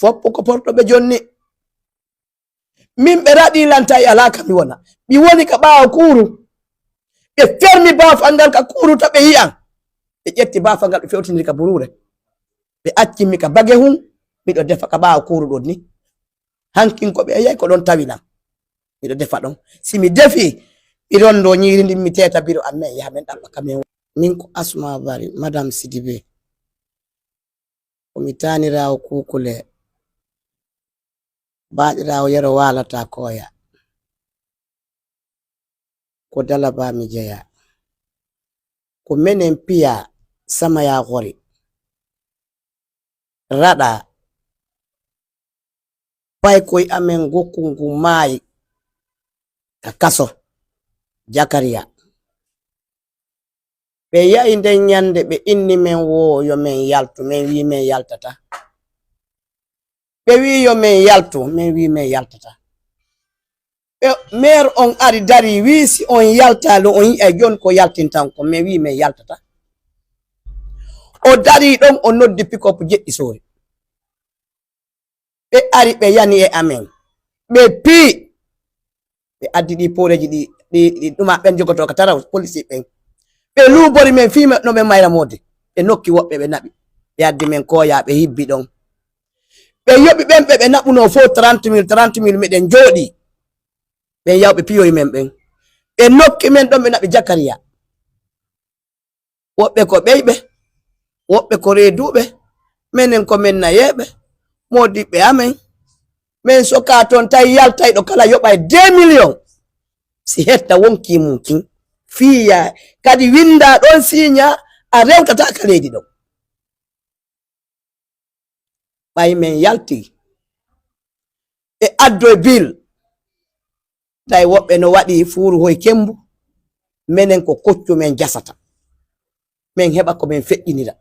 foppo ko porto be jonni min be radi lantai alaka mi wona mi woni ka baawo kuru be fermi baafangal ka kuru to be yi'an be jetti baafangal be fewtindiri ka burure be acci mi ka bage hun mi do defa ka baawo kuru do ni hankin ko be yai ko don tawina mi do defa don si mi defi mi don do nyiri ndi mi teta biro amen ya men dabba kamen min ko Asma Bari madame Sidibe o mi tanirawo kukule baadirawo yero walata koya ko dalaba mi jeya ko menen piya sama ya gori rada pay koy amen gokungu mai ka kaso Jakaria be yayi nden nyande be inni men wo yo men yaltu men wi men yaltata be wi yo men yaltu men wi men yaltata mer on ari dari wi si on yaltalo on yi jon ko yaltintan ko men wi men yaltata o dari don on noddi pick up jeddi sori be ari be yani e amen be pi be addi di poreji di duma ben jogoto ka taraw police ben be lubori men fima no be mayra mode be nokki wobbe be nabi be addi men ko ya be hibbi don be yobi ben be nabuno fo 30,000 meden jodi be yawbe piyoy men ben be nokki men don be nabi Jakaria wobbe ko beybe wobbe ko redube menen ko men nayebe modi be amen men soka ton tay yaltay do kala yobay 2 million si hetta wonki munkin fiya kadi winda don sinya a rewtata ka leydi do bay men yalti e addo bil tay wobbe no wadi furu hoy kembu menen ko koccu men jasata men heba ko men feddinira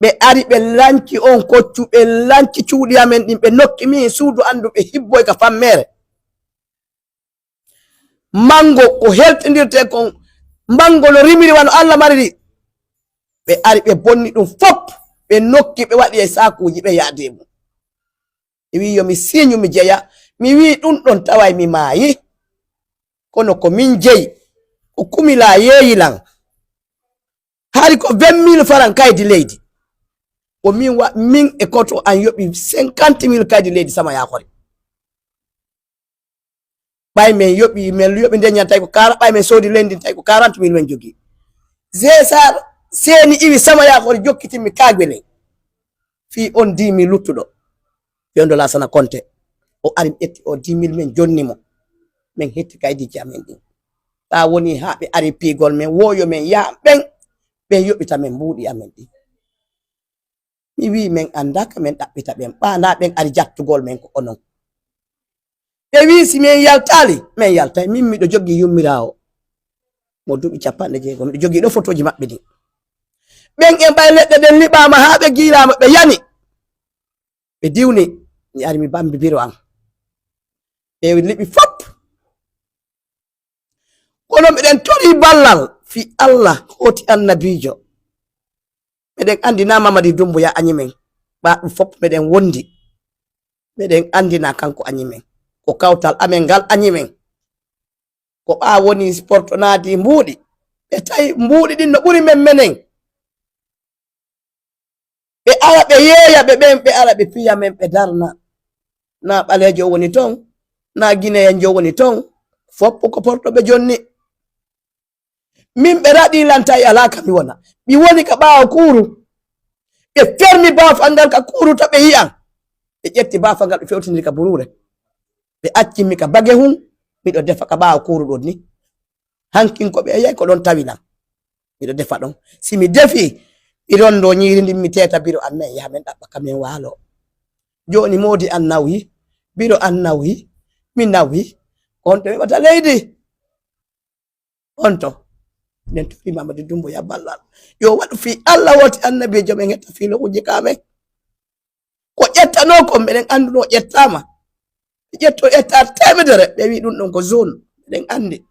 be ari be lanci on koccu be lanci cuudi amen din be nokki min suudu andu be hibboy ka fammere mango ko heltindirte kon mango no rimiri wano Allah mariri be ari be bonni dum fop be nokki be wadi e sakuji be yaademu wi yo mi sinyu mi jeya mi wi dum don taway mi maayi kono ko min jeyi ko kumila yeyilan hari ko 20,000 francs kaydi leydi ko min e koto an yobi 50,000 kaydi leydi sama ya khori bay men yobi de nyanta ko kara bay men sodi lendi tay ko 40,000 men jogi zesar seni iwi sama ya khori jokkiti mi kagwele fi on 10,000 luttudo yondo la sana konte o arim etti o 10,000 men jonni mo men hetti kaydi jamen din ta woni habe ari pigol men woyo men ya ben yobita men budi amen din mi wi men andaka men dabbita ben bana ben ari jattugol men ko onon be wi si men yaltali men yaltay min mi do joggi yummirawo mo dubi capande jego mi do joggi do photoji mabbe din ben en bay ledde den libama ha be giirama be yani be diwni ni ari mi bambi biro am e libi fop kono meden tori ballal fi Allah hoti annabijo meden andina Mamadi Dumbo ya anyimen ba fop meden wondi meden andina kanko anyimen ko kawtal amen gal anyimen ko ba woni sport naadi mbudi be tay mbudi din no buri men menen be ala be yeya be ben be ala be piya men be darna na balejo woni ton na Guinea njo woni ton fop ko porto be jonni min be radi lantai alaka mi wona mi woni ka baawo kuru be fermi baafangal ka kuru to be yi'an be jetti baafangal be fewtindiri ka burure be acci mi ka bage hun mi do defa ka baawo kuru do ni hankin ko be yai ko don tawina mi do defa don si mi defi mi don do nyiri ndi mi teta biro amen ya men dabba kamen walo joni modi annawi biro annawi mi nawi on to wata leydi onto den to fi Mamadi Dumbo ya ballal yo wadu fi Allah woti annabi jo men hetta fi lo kuje kame ko jettano ko meden anduno jettama jetto etta temedere be wi dum don ko zone meden andi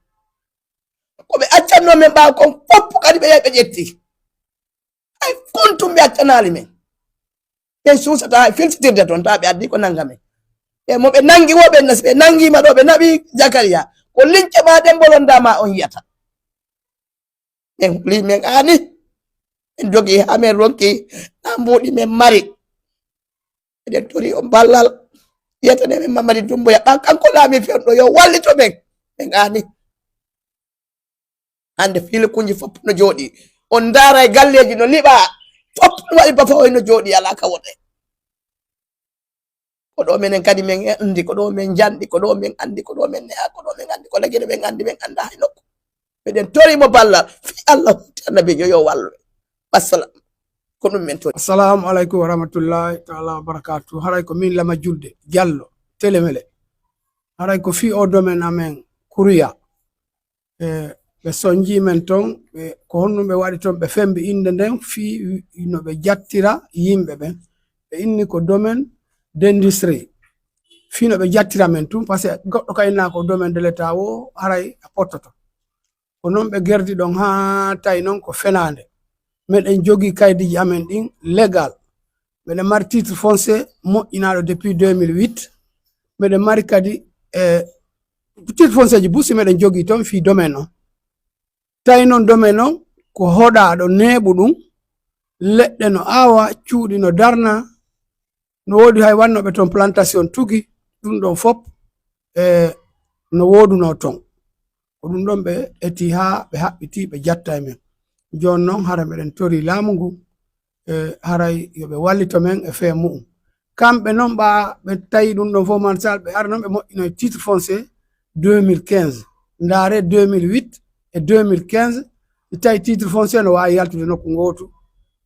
ko be accanno men ba ko pop kadi be jetti ay kuntum be accanali men ɓen susata filtitirde toon ta ɓe addi ko nangame e mo ɓe nangi woɓe nas ɓe nangima ɗo ɓe naɓi Zakaria ko lince ma ɗen bolondama on yiyata ɓen huli men ani en jogi ha men ronki na mbuɗi men mari eɗen tori on ballal yiyatane men Mamadi Doumbouya kanko laami fewɗo yo wallito ɓen ɓen ani hande filikuji fopp no jooɗi on daara e galleji no liɓa fopp no waɗi bafa oy no jooɗi ala ka woɗe ko ɗo menen kadi men andi ko ɗo men janɗi ko ɗo men andi ko ɗo men ne'a ko ɗo men andi ko lagine ɓen andi ɓen anda hay nokku meɗen torimo ballal fi Allah huti annabijo yo wallu wassalam ko ɗum men tori. Assalamu alaikum wa rahmatullahi ta'ala wa barakatuh. Haray ko min Lama Julde Diallo Telemele haray ko fi o domaine amen Kuruya ɓe sonji men ton ko honno ɓe waɗi ton ɓe fembi inde nden fi no ɓe jattira yimɓe ɓen ɓe inni ko domaine d'industrie fi no ɓe jattira men tum parce que goɗɗo kayna ko domaine de l'état o haray a pottoto ko noon ɓe gerdi ɗon ha tawi noon ko fenande meɗen jogi kaydiji amen ɗin légal meɗen mari titre foncier moƴƴinaɗo depuis 2008 meɗen mari kadi titre foncier ji busi meɗen jogi ton fi domaine on tawi noon domaine on ko hoɗaɗo neeɓu ɗum leɗɗe no awa cuuɗi no darna no wodi hay wannoɓe ton plantation tugi ɗum ɗon fop no woduno ton ko ɗum ɗon ɓe eti ha ɓe haɓɓiti ɓe jatta men joni noon hara meɗen tori laamu ngu haray yoɓe wallito men e fee mu'um kamɓe noon ɓe tawi ɗum ɗon fof man sal ɓe ara noon ɓe moƴƴino titre foncier 2015 ndaare 2008 e 2015 ɗi tawi titre foncier no wawi yaltude nokku gotu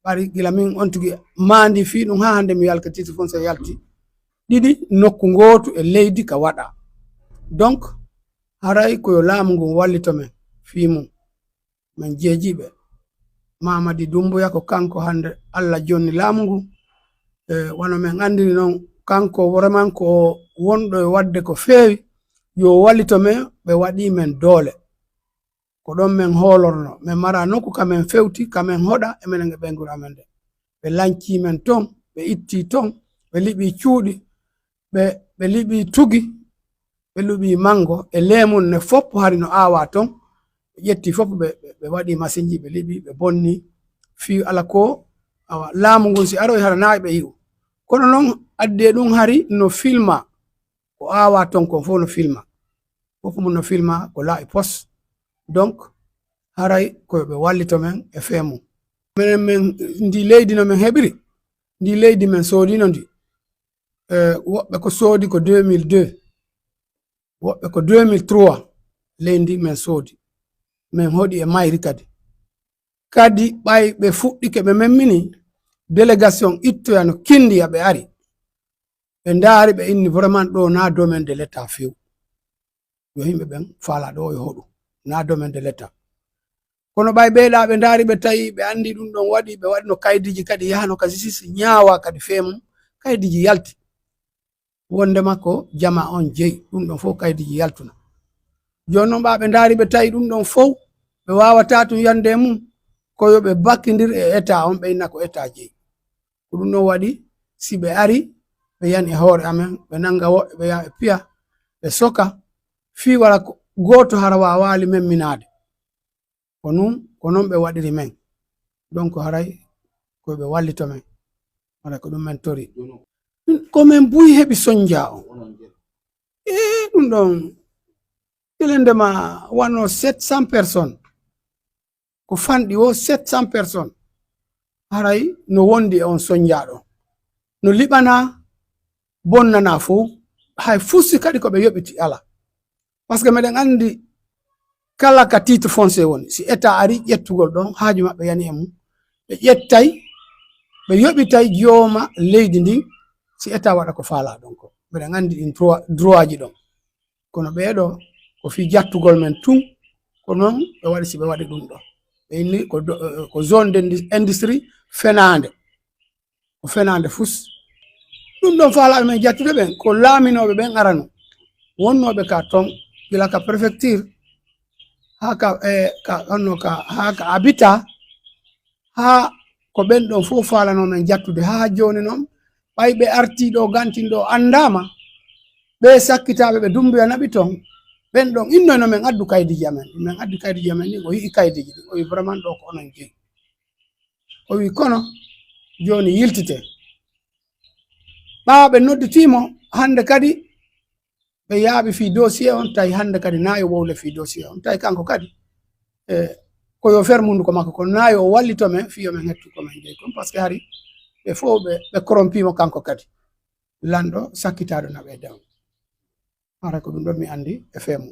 ɓari gila min on tigi mandi fi ɗum ha hande mi yalka titre foncier yalti ɗiɗi nokku gotu e leydi ka waɗa donc haray koyo laamu ngu wallito men fi mum min jeejiɓe Mamadi Doumbouya ko kanko hande Allah jonni laamu ngu wono men andiri noon kanko vraiment ko wonɗo e wadde ko feewi yo wallito men ɓe waɗi men doole ko ɗon men holorno men mara nokku kamen fewti kamen hoɗa e menen e ɓengura men nde ɓe lanci men ton ɓe itti ton ɓe liɓi cuuɗi ɓe liɓi tugi ɓe liɓi mango e lemun ne fopp hari no awa ton ɓe ƴetti fopp ɓe waɗi machine ji ɓe liɓi ɓe bonni fi ala ko awa laamu ngun si aroy hara nayi ɓe yi'u kono noon adde ɗum hari no filma ko awa ton kon fof no filma fof mum no filma ko laaɓi pos donc haray koyoɓe wallito men e feemum minen men ndi leydi no min heɓiri ndi leydi men soodino ndi woɓɓe ko soodi ko 2002 woɓɓe ko 2003 leydi men soodi min hoɗi e mayri kadi ɓay ɓe fuɗɗike ɓe memmini délégation ittoya no kindiya ɓe ari ɓe ndaari ɓe inni vraiment ɗo na domaine de l'état few yo yimɓe ɓen faala ɗo e hoɗu na domaine de l'état kono ɓay ɓeyɗa ɓe ndaari ɓe tawi ɓe andi ɗum ɗon waɗi ɓe waɗino kaydiji kadi yahano kadi sisi ñaawa kadi feemum kaydiji yalti wondema ko jama on jeyi ɗum ɗon fof kaydiji yaltuna joni noon ɓe ndaari ɓe tawi ɗum ɗon fof ɓe wawata tum yande mum koyo ɓe bakkidir e état on ɓe inna ko état jeyi ko ɗum ɗon waɗi si ɓe ari ɓe yani e hoore amen ɓe nanga woɓɓe ɓe yaha ɓe piya ɓe soka fi wala goto hara wawali memminade ko noon ɓe waɗiri men donc haray koɓe wallito men haray ko ɗum men tori komin buyi heɓi soñdia on ɗum ɗon telendema wano 700 personnes ko fanɗi o 700 personnes haray no wondi e on soñdiaɗo no liɓana bonnana fo hay fusi kadi koɓe yoɓiti ala par ce que meɗen andi kala ka titre foncier woni si état ari ƴettugol ɗon haaju maɓɓe yani e mum ɓe ƴettay ɓe yoɓitay jooma leydi ndin si état waɗa ko faala ɗon ko meɗen andi ɗin droit ji ɗon kono ɓeeɗo ko fi jattugol men tum ko noon ɓe waɗi si ɓe waɗi ɗum ɗon ɓe inni ko zone d'industrie fenande ko fenande fus ɗum ɗon faalaɓe men jattude ɓen ko laaminoɓe ɓen arano wonnoɓe ka ton gila ka préfecture ha ka habitat ha ko ɓen ɗon fof falano men jattude ha joni noon ɓayɓe artiɗo gantinɗo andama ɓe sakkitaɓe ɓe dumbuya naɓi ton ɓen ɗon innono men addu kaydiji amen min addu kaydiji amen ni o yii kaydiji ɗi o wi vraiment ɗo ko onon jeeyi o wi kono joni yiltite ɓawa ɓe nodditimo hande kadi ɓe yaaɓi fi dossier on tawi hande kadi nayo wowle fi dossier on tawi kanko kadi koyo fer mundu ko makko ko nayo o wallito men fiyo men hettu ko men jeeyi kon par ce que hari ɓe fof ɓe corrompimo kanko kadi lanɗo sakkitaɗo naɓe daw hara ko ɗum ɗon mi andi e feemu